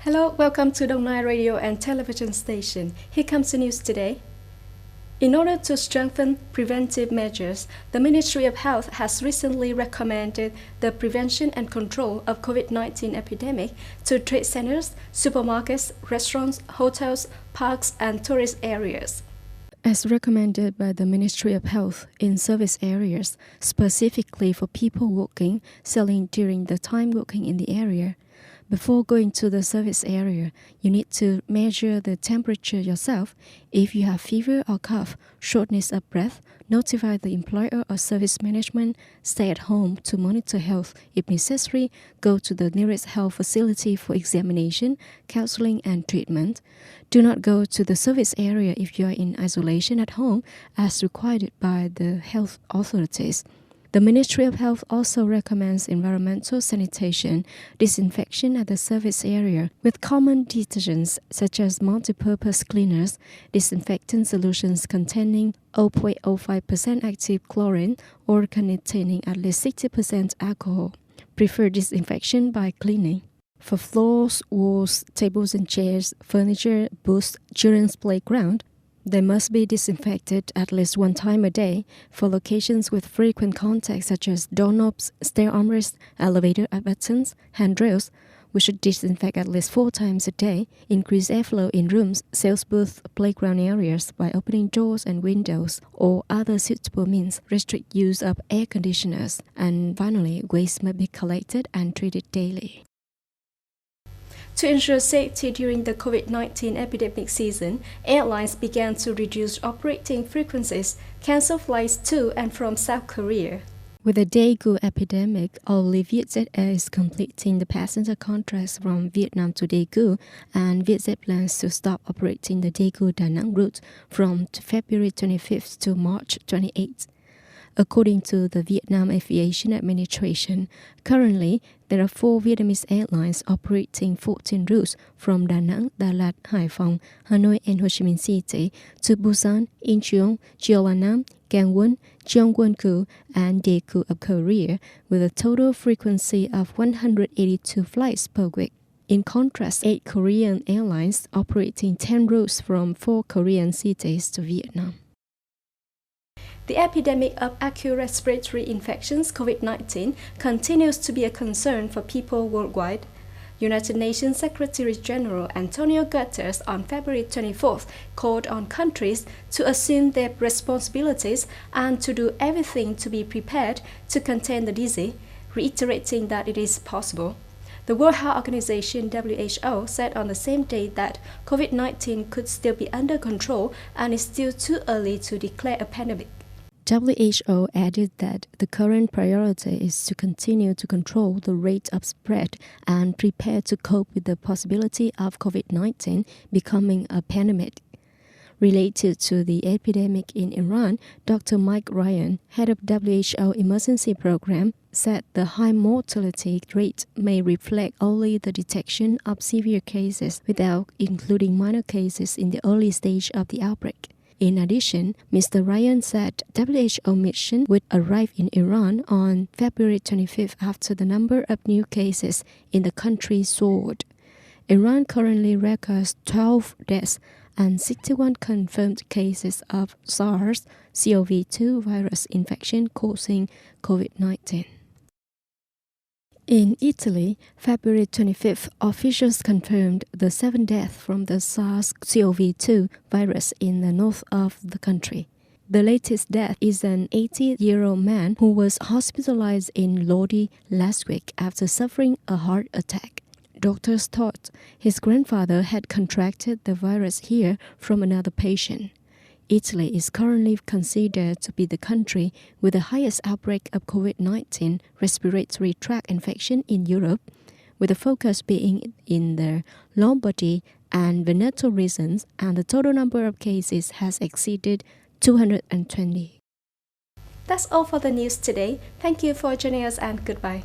Hello, welcome to Dong Nai Radio and Television Station. Here comes the news today. In order to strengthen preventive measures, the Ministry of Health has recently recommended the prevention and control of COVID-19 epidemic to trade centers, supermarkets, restaurants, hotels, parks, and tourist areas. As recommended by the Ministry of Health in service areas, specifically for people working, selling during the time working in the area. Before going to the service area, you need to measure the temperature yourself. If you have fever or cough, shortness of breath, notify the employer or service management, stay at home to monitor health. If necessary, go to the nearest health facility for examination, counseling, and treatment. Do not go to the service area if you are in isolation at home, as required by the health authorities. The Ministry of Health also recommends environmental sanitation, disinfection at the service area with common detergents such as multipurpose cleaners, disinfectant solutions containing 0.05% active chlorine or containing at least 60% alcohol. Prefer disinfection by cleaning. For floors, walls, tables and chairs, furniture, booths, children's playground, they must be disinfected at least one time a day. For locations with frequent contact such as doorknobs, stair armrests, elevator buttons, handrails, we should disinfect at least 4 times a day. Increase airflow in rooms, sales booths, playground areas by opening doors and windows or other suitable means. Restrict use of air conditioners. And finally, waste must be collected and treated daily. To ensure safety during the COVID-19 epidemic season, airlines began to reduce operating frequencies, cancel flights to and from South Korea. With the Daegu epidemic, only Vietjet Air is completing the passenger contracts from Vietnam to Daegu, and Vietjet plans to stop operating the Daegu-Da Nang route from February 25th to March 28th. According to the Vietnam Aviation Administration, currently there are 4 Vietnamese airlines operating 14 routes from Da Nang, Đà Lạt, Hải Phòng, Hanoi and Ho Chi Minh City to Busan, Incheon, Jeollanam, Gangwon, Gyeongwon-gu, and Daegu of Korea, with a total frequency of 182 flights per week. In contrast, 8 Korean airlines operating 10 routes from 4 Korean cities to Vietnam. The epidemic of acute respiratory infections, COVID-19, continues to be a concern for people worldwide. United Nations Secretary-General Antonio Guterres on February 24th called on countries to assume their responsibilities and to do everything to be prepared to contain the disease, reiterating that it is possible. The World Health Organization (WHO) said on the same day that COVID-19 could still be under control and is still too early to declare a pandemic. WHO added that the current priority is to continue to control the rate of spread and prepare to cope with the possibility of COVID-19 becoming a pandemic. Related to the epidemic in Iran, Dr. Mike Ryan, head of WHO Emergency Program, said the high mortality rate may reflect only the detection of severe cases without including minor cases in the early stage of the outbreak. In addition, Mr. Ryan said WHO mission would arrive in Iran on February 25th after the number of new cases in the country soared. Iran currently records 12 deaths and 61 confirmed cases of SARS-CoV-2 virus infection causing COVID-19. In Italy, February 25th, officials confirmed the 7 deaths from the SARS-CoV-2 virus in the north of the country. The latest death is an 80-year-old man who was hospitalized in Lodi last week after suffering a heart attack. Doctors thought his grandfather had contracted the virus here from another patient. Italy is currently considered to be the country with the highest outbreak of COVID-19 respiratory tract infection in Europe, with the focus being in the Lombardy and Veneto regions, and the total number of cases has exceeded 220. That's all for the news today. Thank you for joining us and goodbye.